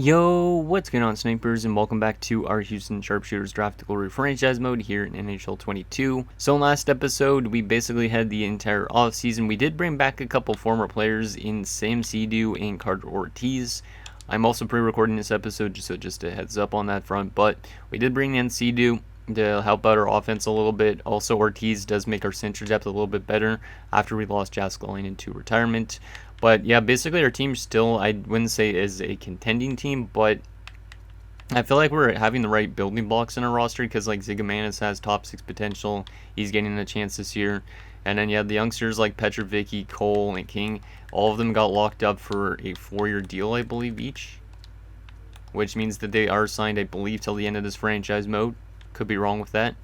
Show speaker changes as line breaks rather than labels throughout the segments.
Yo, what's going on, snipers, and welcome back to our Houston Sharpshooters Draft Glory franchise mode here in NHL 22. So in last episode, we basically had the entire offseason. We did bring back a couple former players in Sam Seadoo and Carter Ortiz. I'm also pre-recording this episode, so just a heads up on that front, but we did bring in Seadoo to help out our offense a little bit. Also, Ortiz does make our center depth a little bit better after we lost Jaskolin into retirement. But yeah, basically our team still, I wouldn't say is a contending team, but I feel like we're having the right building blocks in our roster because like Zigomanis has top 6 potential. He's getting a chance this year. And then you have the youngsters like Petrovic, Cole, and King. All of them got locked up for a 4-year deal, I believe, each. Which means that they are signed, I believe, till the end of this franchise mode. Could be wrong with that.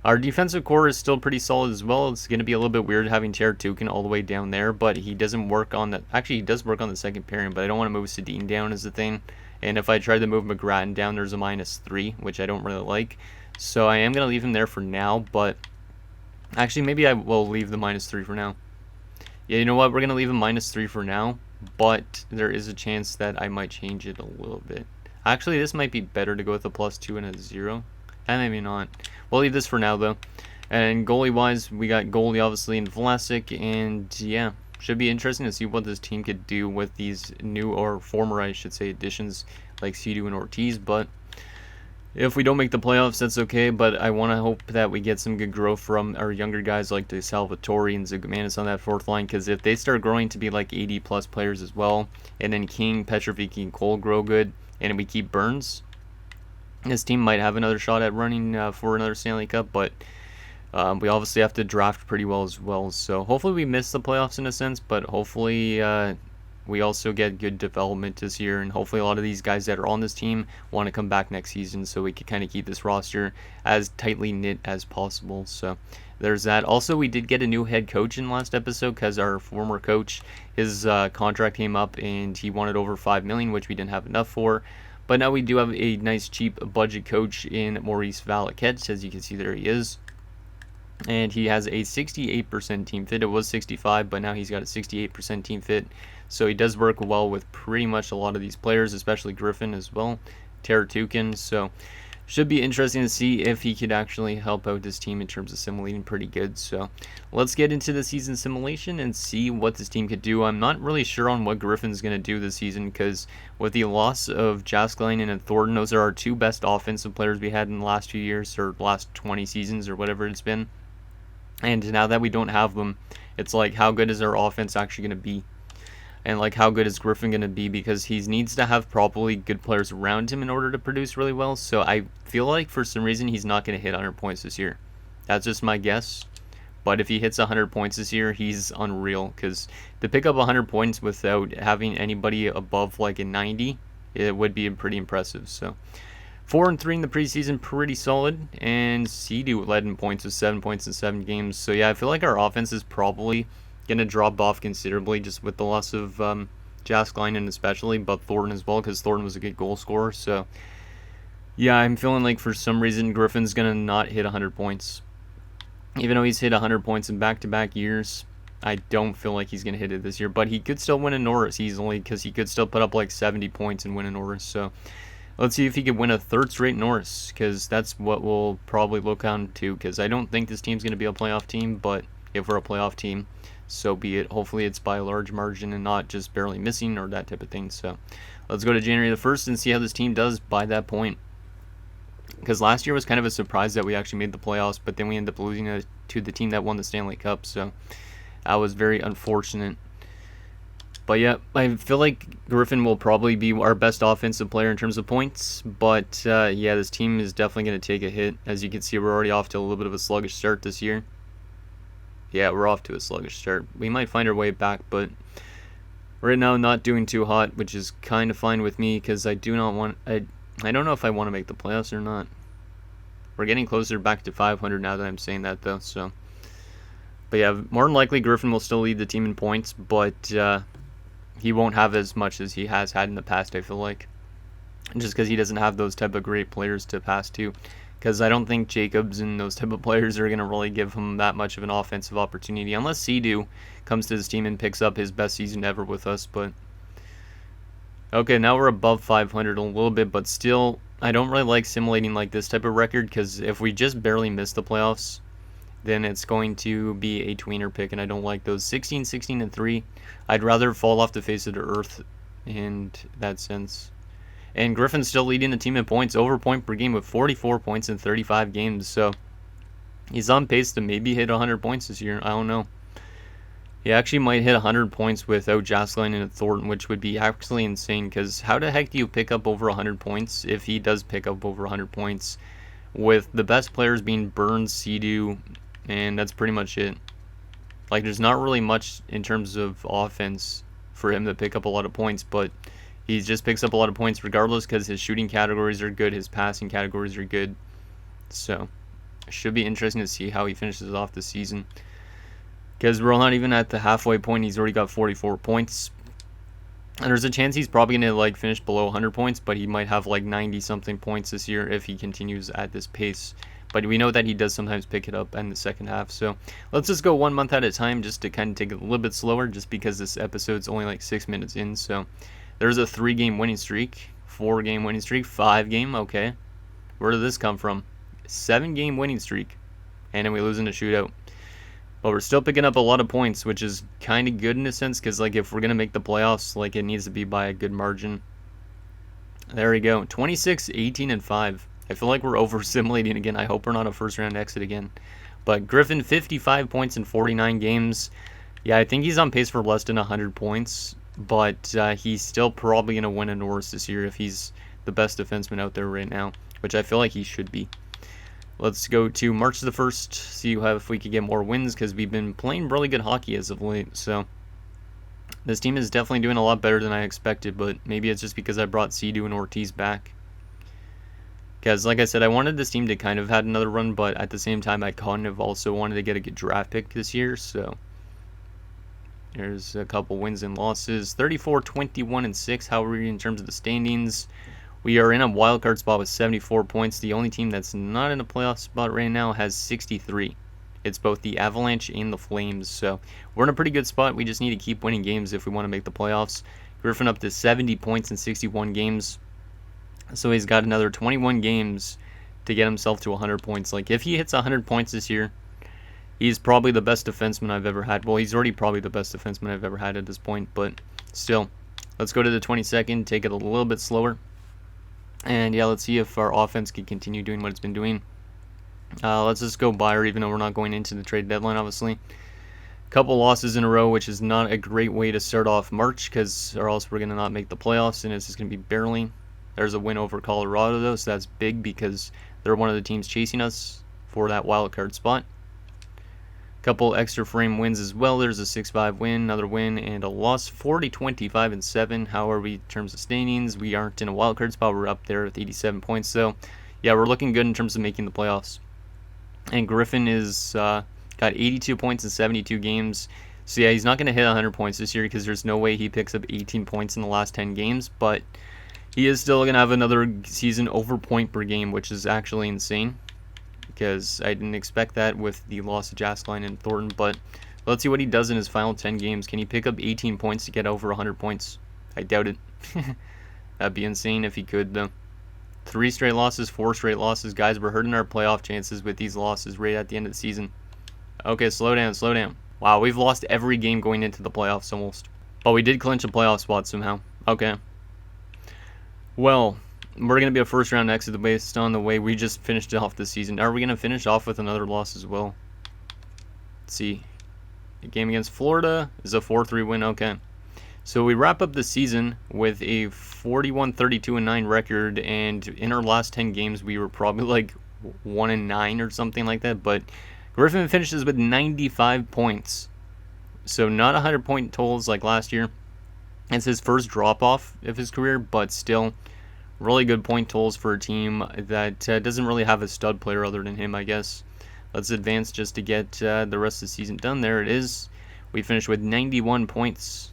Our defensive core is still pretty solid as well. It's going to be a little bit weird having Chertukin all the way down there, but he doesn't work on the... Actually, he does work on the second pairing, but I don't want to move Sedin down is the thing. And if I try to move McGrattan down, there's a -3, which I don't really like. So I am going to leave him there for now, but... Actually, maybe I will leave the -3 for now. Yeah, you know what? We're going to leave a -3 for now, but there is a chance that I might change it a little bit. Actually, this might be better to go with a +2 and a 0. And maybe not. We'll leave this for now, though. And goalie-wise, we got goalie, obviously, in Vlasic. And, yeah, should be interesting to see what this team could do with these new, or former, I should say, additions like Seadoo and Ortiz. But if we don't make the playoffs, that's okay. But I want to hope that we get some good growth from our younger guys like the Salvatore and Zigomanis on that fourth line. Because if they start growing to be like 80-plus players as well, and then King, Petrovic, and Cole grow good, and we keep Burns, this team might have another shot at running for another Stanley Cup, but we obviously have to draft pretty well as well. So hopefully we miss the playoffs in a sense, but hopefully we also get good development this year, and hopefully a lot of these guys that are on this team want to come back next season so we can kind of keep this roster as tightly knit as possible. So there's that. Also, we did get a new head coach in last episode because our former coach, his contract came up and he wanted over $5 million, which we didn't have enough for. But now we do have a nice cheap budget coach in Maurice Valaquette. As you can see, there he is. And he has a 68% team fit. It was 65, but now he's got a 68% team fit. So he does work well with pretty much a lot of these players, especially Griffin as well, Chertukin. So should be interesting to see if he could actually help out this team in terms of simulating pretty good. So let's get into the season simulation and see what this team could do. I'm not really sure on what Griffin's going to do this season because with the loss of Jaskolin and Thornton, those are our two best offensive players we had in the last few years or last 20 seasons or whatever it's been. And now that we don't have them, it's like, how good is our offense actually going to be? And like, how good is Griffin going to be? Because he needs to have probably good players around him in order to produce really well. So I feel like for some reason he's not going to hit 100 points this year. That's just my guess. But if he hits 100 points this year, he's unreal. Because to pick up 100 points without having anybody above like a 90, it would be pretty impressive. So 4-3 in the preseason, pretty solid. And Seadoo led in points with 7 points in 7 games. So yeah, I feel like our offense is probably going to drop off considerably just with the loss of Jaskolin especially, but Thornton as well, because Thornton was a good goal scorer. So yeah, I'm feeling like for some reason Griffin's going to not hit 100 points. Even though he's hit 100 points in back-to-back years, I don't feel like he's going to hit it this year. But he could still win a Norris easily because he could still put up like 70 points and win a Norris. So let's see if he could win a third straight Norris, because that's what we'll probably look on to, because I don't think this team's going to be a playoff team, but if we're a playoff team, so be it. Hopefully it's by a large margin and not just barely missing or that type of thing. So let's go to January the 1st and see how this team does by that point. Because last year was kind of a surprise that we actually made the playoffs, but then we ended up losing to the team that won the Stanley Cup. So that was very unfortunate. But yeah, I feel like Griffin will probably be our best offensive player in terms of points. But yeah, this team is definitely going to take a hit. As you can see, we're already off to a little bit of a sluggish start this year. Yeah, we're off to a sluggish start. We might find our way back, but right now not doing too hot, which is kind of fine with me because I do not want... I don't know if I want to make the playoffs or not. We're getting closer back to 500 now that I'm saying that, though. So, but yeah, more than likely Griffin will still lead the team in points, but he won't have as much as he has had in the past, I feel like. Just because he doesn't have those type of great players to pass to. Because I don't think Jacobs and those type of players are going to really give him that much of an offensive opportunity. Unless Seadoo comes to his team and picks up his best season ever with us. But Okay, now we're above 500 a little bit, but still, I don't really like simulating like this type of record, because if we just barely miss the playoffs, then it's going to be a tweener pick, and I don't like those. 16, 16, and 3. I'd rather fall off the face of the earth in that sense. And Griffin's still leading the team in points, over point per game, with 44 points in 35 games. So he's on pace to maybe hit 100 points this year. I don't know. He actually might hit 100 points without Jasline and Thornton, which would be actually insane, because how the heck do you pick up over 100 points if he does pick up over 100 points, with the best players being Burns, Sea-Doo, and that's pretty much it. Like, there's not really much in terms of offense for him to pick up a lot of points, but he just picks up a lot of points regardless, because his shooting categories are good, his passing categories are good. So it should be interesting to see how he finishes off the season, because we're not even at the halfway point. He's already got 44 points, and there's a chance he's probably going to like finish below 100 points, but he might have like 90 something points this year if he continues at this pace. But we know that he does sometimes pick it up in the second half. So let's just go 1 month at a time, just to kind of take it a little bit slower, just because this episode's only like 6 minutes in. So there's a 3-game winning streak, 4-game winning streak, 5-game. Okay, where did this come from? 7-game winning streak, and then we lose in a shootout. But we're still picking up a lot of points, which is kind of good in a sense, because like if we're gonna make the playoffs, like it needs to be by a good margin. There we go, 26, 18, and 5. I feel like we're over simulating again. I hope we're not a first round exit again. But Griffin, 55 points in 49 games. Yeah, I think he's on pace for less than 100 points, but he's still probably going to win a Norris this year if he's the best defenseman out there right now, which I feel like he should be. Let's go to March the 1st, see if we could get more wins, because we've been playing really good hockey as of late. So this team is definitely doing a lot better than I expected, but maybe it's just because I brought Sea-Doo and Ortiz back. Because, like I said, I wanted this team to kind of had another run, but at the same time, I kind of also wanted to get a good draft pick this year. So there's a couple wins and losses. 34, 21, and 6. How are we in terms of the standings? We are in a wild card spot with 74 points. The only team that's not in a playoff spot right now has 63. It's both the Avalanche and the Flames. So we're in a pretty good spot. We just need to keep winning games if we want to make the playoffs. Griffin up to 70 points in 61 games. So he's got another 21 games to get himself to 100 points. Like, if he hits 100 points this year, he's probably the best defenseman I've ever had. Well, he's already probably the best defenseman I've ever had at this point, but still. Let's go to the 22nd, take it a little bit slower. And yeah, let's see if our offense can continue doing what it's been doing. Let's just go buyer, even though we're not going into the trade deadline, obviously. Couple losses in a row, which is not a great way to start off March, or else we're going to not make the playoffs, and it's just going to be barely. There's a win over Colorado, though, so that's big because they're one of the teams chasing us for that wild card spot. Couple extra frame wins as well. There's a 6-5 win, another win, and a loss. 40, 25, and 7. How are we in terms of standings? We aren't in a wild card spot. We're up there with 87 points. So, yeah, we're looking good in terms of making the playoffs. And Griffin is got 82 points in 72 games. So, yeah, he's not going to hit 100 points this year because there's no way he picks up 18 points in the last 10 games. But he is still going to have another season over point per game, which is actually insane, because I didn't expect that with the loss of Jasline and Thornton. But let's see what he does in his final 10 games. Can he pick up 18 points to get over 100 points? I doubt it. That'd be insane if he could, though. 3 straight losses, 4 straight losses. Guys, we're hurting our playoff chances with these losses right at the end of the season. Okay, slow down, slow down. Wow, we've lost every game going into the playoffs almost. But we did clinch a playoff spot somehow. Okay. Well, we're going to be a first-round exit based on the way we just finished off the season. Are we going to finish off with another loss as well? Let's see. The game against Florida is a 4-3 win. Okay. So we wrap up the season with a 41-32-9 record, and in our last 10 games, we were probably like 1-9 or something like that. But Griffin finishes with 95 points. So not 100-point totals like last year. It's his first drop-off of his career, but still really good point totals for a team that doesn't really have a stud player other than him, I guess. Let's advance just to get the rest of the season done. There it is. We finished with 91 points.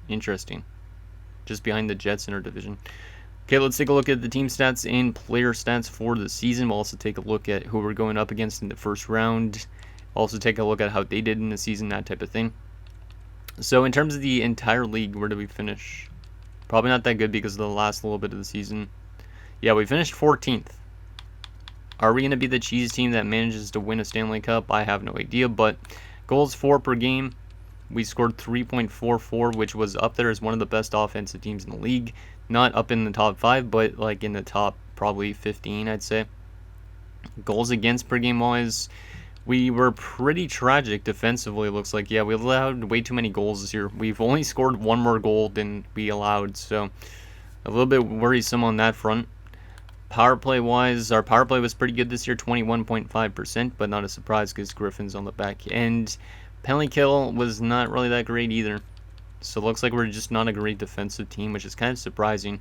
Interesting. Just behind the Jets in our division. Okay, let's take a look at the team stats and player stats for the season. We'll also take a look at who we're going up against in the first round. Also take a look at how they did in the season, that type of thing. So in terms of the entire league, where did we finish? Probably not that good because of the last little bit of the season. Yeah, we finished 14th. Are we going to be the cheese team that manages to win a Stanley Cup? I have no idea, but goals for per game. We scored 3.44, which was up there as one of the best offensive teams in the league. Not up in the top 5, but like in the top probably 15, I'd say. Goals against per game wise, we were pretty tragic defensively, it looks like. Yeah, we allowed way too many goals this year. We've only scored one more goal than we allowed, so a little bit worrisome on that front. Power play wise, our power play was pretty good this year, 21.5%, but not a surprise because Griffin's on the back end. Penalty kill was not really that great either. So it looks like we're just not a great defensive team, which is kind of surprising.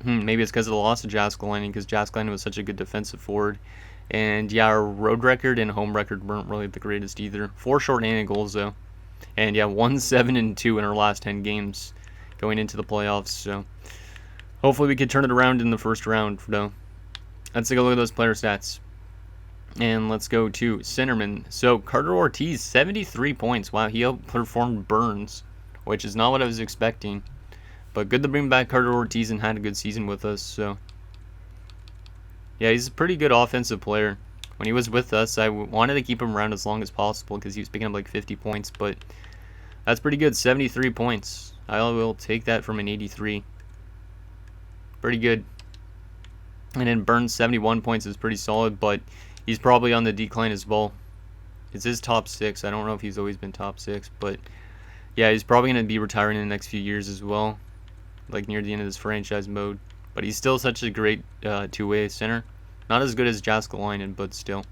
Maybe it's because of the loss of Jääskeläinen, because Jääskeläinen was such a good defensive forward. And yeah, our road record and home record weren't really the greatest either. 4 short-handed goals though. And yeah, 1-7-2 in our last 10 games going into the playoffs. So hopefully we could turn it around in the first round though. Let's take a look at those player stats. And let's go to centerman. So Carter Ortiz, 73 points. Wow, he outperformed Burns, which is not what I was expecting. But good to bring back Carter Ortiz and had a good season with us. So yeah, he's a pretty good offensive player. When he was with us, I wanted to keep him around as long as possible because he was picking up like 50 points. But that's pretty good, 73 points. I will take that from an 83. Pretty good. And then Burns, 71 points is pretty solid, but he's probably on the decline as well. It's his top 6. I don't know if he's always been top 6, but yeah, he's probably going to be retiring in the next few years as well, like near the end of this franchise mode. But he's still such a great two-way center. Not as good as Jääskeläinen, but still.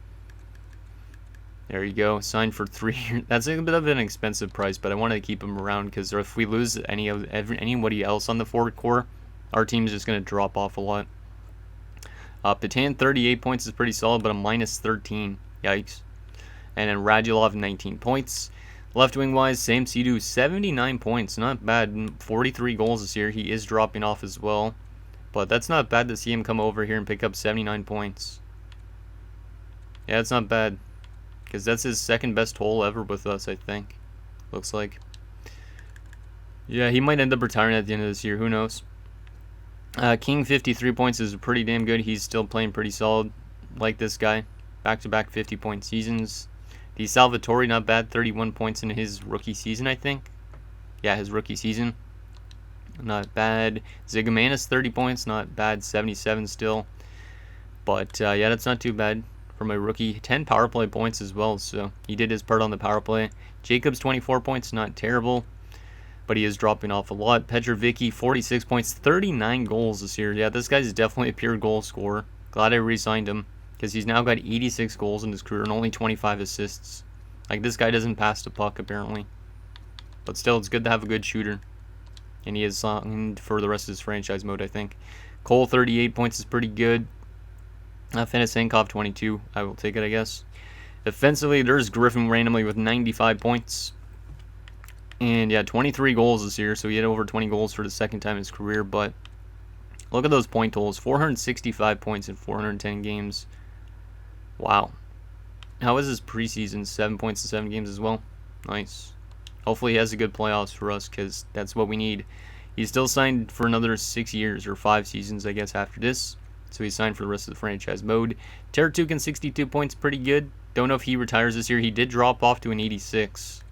There you go. Signed for 3 years. That's a bit of an expensive price, but I wanted to keep him around because if we lose anybody else on the forward core, our team is just going to drop off a lot. Patan, 38 points is pretty solid, but a -13. Yikes. And then Radulov, 19 points. Left wing wise, same Sidu, 79 points. Not bad. 43 goals this year. He is dropping off as well. But that's not bad to see him come over here and pick up 79 points. Yeah, that's not bad. Because that's his second best total ever with us, I think. Looks like. Yeah, he might end up retiring at the end of this year. Who knows? King, 53 points is pretty damn good. He's still playing pretty solid. Like this guy. Back-to-back 50-point seasons. Di Salvatore, not bad. 31 points in his rookie season, I think. Yeah, his rookie season. Not bad. Zigomanis, 30 points. Not bad. 77 still. But, yeah, that's not too bad from a rookie. 10 power play points as well, so he did his part on the power play. Jacobs, 24 points. Not terrible, but he is dropping off a lot. Petrovicki, 46 points. 39 goals this year. Yeah, this guy's definitely a pure goal scorer. Glad I re-signed him, because he's now got 86 goals in his career and only 25 assists. Like, this guy doesn't pass the puck, apparently. But still, it's good to have a good shooter. And he is signed for the rest of his franchise mode, I think. Cole, 38 points is pretty good. Fenisenkov, 22. I will take it, I guess. Defensively, there's Griffin randomly with 95 points. And, yeah, 23 goals this year. So he had over 20 goals for the second time in his career. But look at those point totals. 465 points in 410 games. Wow. How is his preseason? 7 points in 7 games as well. Nice. Hopefully he has a good playoffs for us, because that's what we need. He's still signed for another 6 years, or 5 seasons, I guess, after this. So he's signed for the rest of the franchise mode. Teratukin, 62 points, pretty good. Don't know if he retires this year. He did drop off to an 86.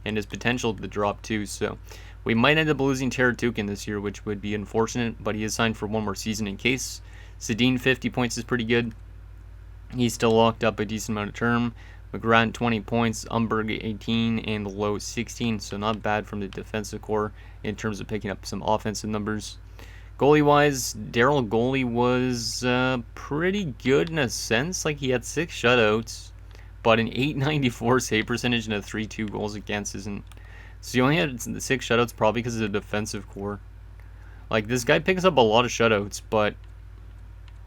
And his potential to drop too, so we might end up losing Teratukin this year, which would be unfortunate, but he is signed for one more season in case. Sedin, 50 points is pretty good. He's still locked up a decent amount of term. McGrath, 20 points, Umberg, 18, and Lowe, 16, so not bad from the defensive core in terms of picking up some offensive numbers. Goalie-wise, Daryl Goalie was pretty good in a sense. Like, he had 6 shutouts, but an 894 save percentage and a 3-2 goals against isn't. So he only had 6 shutouts, probably because of the defensive core. Like, this guy picks up a lot of shutouts, but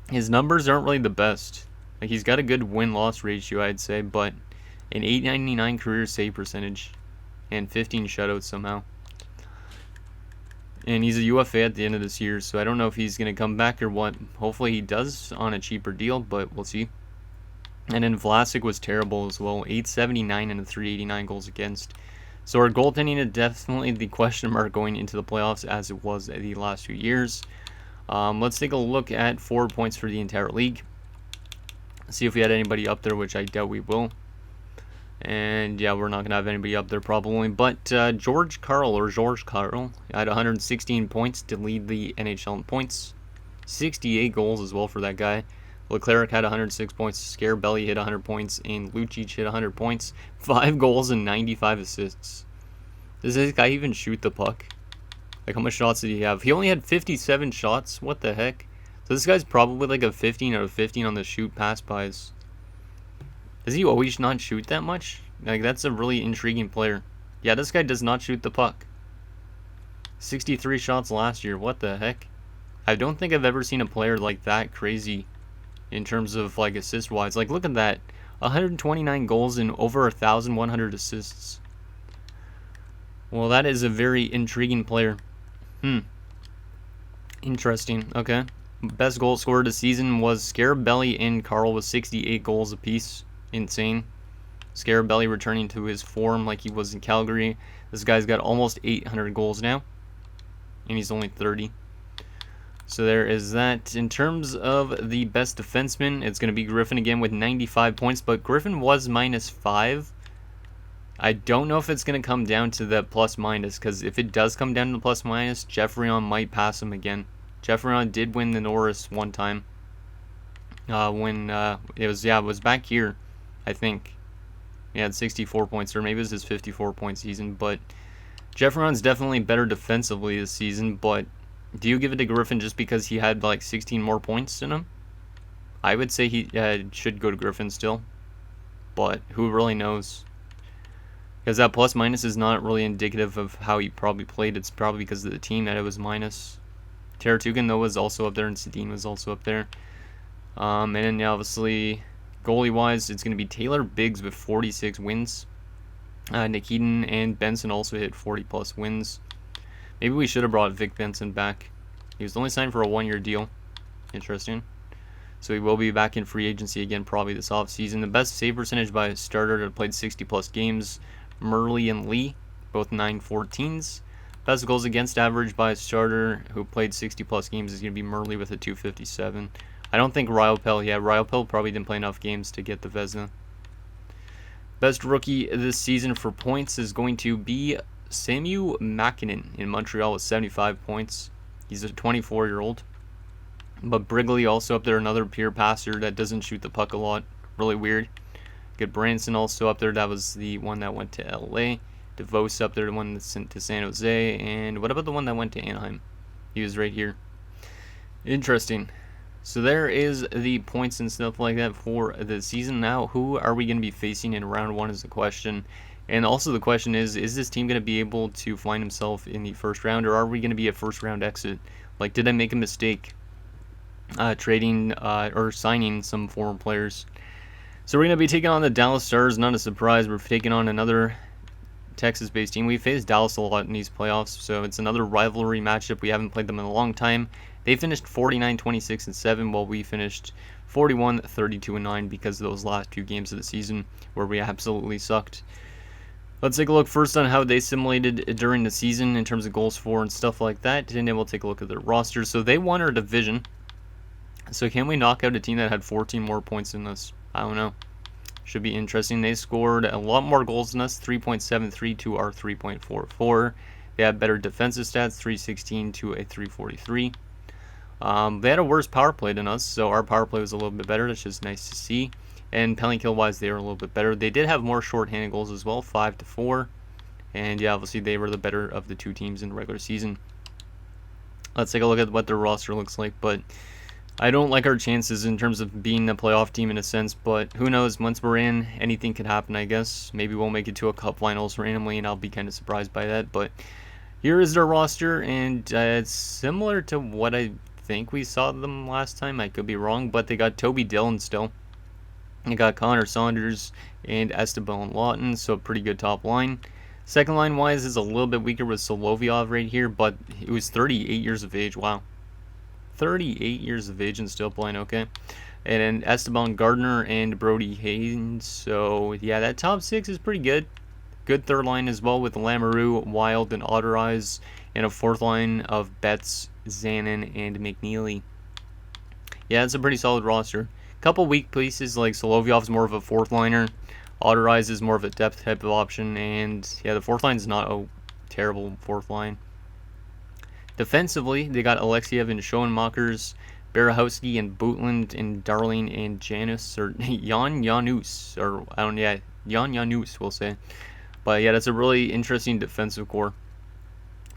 his numbers aren't really the best. Like, he's got a good win-loss ratio, I'd say, but an 899 career save percentage and 15 shutouts somehow. And he's a UFA at the end of this year, so I don't know if he's going to come back or what. Hopefully he does on a cheaper deal, but we'll see. And then Vlasic was terrible as well. 879 and a 389 goals against. So our goaltending is definitely the question mark going into the playoffs, as it was the last few years. Let's take a look at forward points for the entire league. See if we had anybody up there, which I doubt we will. And yeah, we're not going to have anybody up there probably. But George Karl had 116 points to lead the NHL in points. 68 goals as well for that guy. Leclerc had 106 points. Scarabelli hit 100 points. And Lucic hit 100 points. 5 goals and 95 assists. Does this guy even shoot the puck? Like, how much shots did he have? He only had 57 shots. What the heck? So this guy's probably like a 15 out of 15 on the shoot pass buys. Does he always not shoot that much? Like, that's a really intriguing player. Yeah, this guy does not shoot the puck. 63 shots last year. What the heck? I don't think I've ever seen a player like that crazy in terms of like assist wise. Like, look at that. 129 goals and over 1,100 assists. Well, that is a very intriguing player. Interesting. Okay. Best goal scorer this season was Scarabelli and Karl with 68 goals apiece. Insane. Scarabelli returning to his form like he was in Calgary. This guy's got almost 800 goals now. And he's only 30. So there is that. In terms of the best defenseman, it's going to be Griffin again with 95 points. But Griffin was -5. I don't know if it's going to come down to the plus-minus. Because if it does come down to the plus-minus, Geoffrion might pass him again. Geoffrion did win the Norris one time. When it was back here, I think. He had 64 points, or maybe it was his 54-point season. But Geoffrion's definitely better defensively this season. But do you give it to Griffin just because he had like 16 more points in him? I would say he should go to Griffin still. But who really knows? Because that plus-minus is not really indicative of how he probably played. It's probably because of the team that it was minus. Teratugan, though, was also up there, and Sedin was also up there. And then obviously, goalie-wise, it's going to be Taylor Biggs with 46 wins. Nikitin and Benson also hit 40-plus wins. Maybe we should have brought Vic Benson back. He was only signed for a one-year deal. Interesting. So he will be back in free agency again probably this offseason. The best save percentage by a starter that played 60-plus games, Murley and Lee, both 914s. Best goals against average by a starter who played 60-plus games is going to be Murley with a 257. I don't think Ryopel probably didn't play enough games to get the Vezina. Best rookie this season for points is going to be Samu Makinen in Montreal with 75 points. He's a 24-year-old. But Brigley also up there, another pure passer that doesn't shoot the puck a lot. Really weird. Good Branson also up there. That was the one that went to LA. DeVos up there, the one that's sent to San Jose. And what about the one that went to Anaheim? He was right here. Interesting. So there is the points and stuff like that for the season. Now, who are we going to be facing in round one is the question. And also the question is this team going to be able to find himself in the first round, or are we going to be a first round exit? Like, did I make a mistake trading or signing some foreign players? So we're going to be taking on the Dallas Stars. Not a surprise. We're taking on another Texas-based team. We faced Dallas a lot in these playoffs, so it's another rivalry matchup. We haven't played them in a long time. They finished 49-26-7, while we finished 41-32-9 because of those last few games of the season where we absolutely sucked. Let's take a look first on how they simulated during the season in terms of goals for and stuff like that, and then we'll take a look at their roster. So they won our division. So can we knock out a team that had 14 more points than us? I don't know. Should be interesting. They scored a lot more goals than us, 3.73 to our 3.44. They had better defensive stats, 316 to a 343. They had a worse power play than us, so our power play was a little bit better. That's just nice to see. And penalty kill wise, they were a little bit better. They did have more shorthanded goals as well, 5-4. And yeah, obviously they were the better of the two teams in the regular season. Let's take a look at what their roster looks like. But I don't like our chances in terms of being a playoff team in a sense. But who knows? Once we're in, anything could happen, I guess. Maybe we'll make it to a cup finals randomly, and I'll be kind of surprised by that. But here is their roster, and it's similar to what I think we saw them last time. I could be wrong, but they got Toby Dillon still. They got Connor Saunders and Esteban Lawton, so a pretty good top line. Second line wise is a little bit weaker with Solovyov right here, but he was 38 years of age. Wow. 38 years of age and still playing okay. And then Esteban Gardner and Brody Haynes. So yeah, that top six is pretty good. good third line as well with Lamoureux, Wild, and Otterize, and a fourth line of Betts, Zanin, and McNeely. Yeah, it's a pretty solid roster. Couple weak pieces like Solovyov's more of a fourth liner, Otterize is more of a depth type of option, and yeah, the fourth line is not a terrible fourth line. Defensively, they got Alexiev and Schoenmakers, Berehowski and Bootland and Darling and Janus, or Jan Janus, or I don't, yeah, Jan Janus, we'll say. But yeah, that's a really interesting defensive core.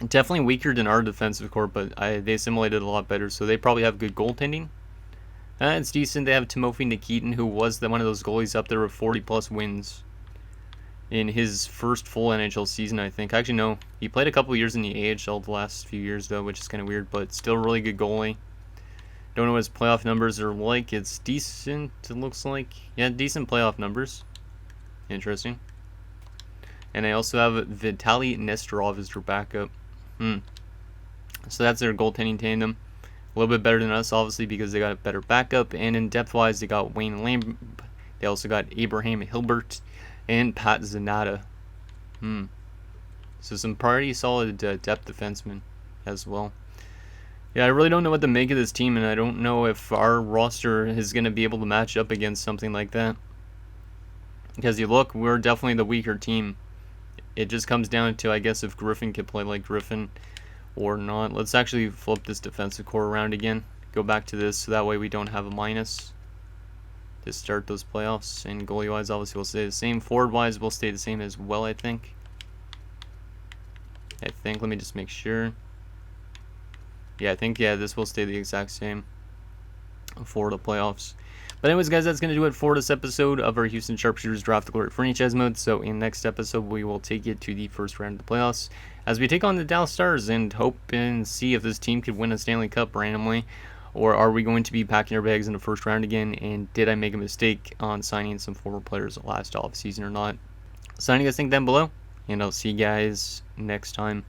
Definitely weaker than our defensive core, but they assimilated a lot better, so they probably have good goaltending. It's decent. They have Timofey Nikitin, who was one of those goalies up there with 40-plus wins in his first full NHL season, I think. Actually, no. He played a couple years in the AHL the last few years, though, which is kind of weird, but still a really good goalie. Don't know what his playoff numbers are like. It's decent, it looks like. Yeah, decent playoff numbers. Interesting. And I also have Vitaly Nesterov as their backup. So that's their goaltending tandem. A little bit better than us, obviously, because they got a better backup. And in depth-wise, they got Wayne Lamb. They also got Abraham Hilbert and Pat Zanata. So some pretty solid depth defensemen as well. Yeah, I really don't know what to make of this team, and I don't know if our roster is going to be able to match up against something like that. Because you look, we're definitely the weaker team. It just comes down to, I guess, if Griffin can play like Griffin or not. Let's actually flip this defensive core around again. Go back to this, so that way we don't have a minus to start those playoffs. And goalie-wise, obviously, we'll stay the same. Forward-wise, we'll stay the same as well, I think. Let me just make sure. Yeah, I think, this will stay the exact same for the playoffs. But anyways, guys, that's going to do it for this episode of our Houston Sharpshooters Draft Glory franchise mode. So in next episode, we will take it to the first round of the playoffs as we take on the Dallas Stars and hope and see if this team could win a Stanley Cup randomly, or are we going to be packing our bags in the first round again, and did I make a mistake on signing some former players last offseason or not? So I guys think down below, and I'll see you guys next time.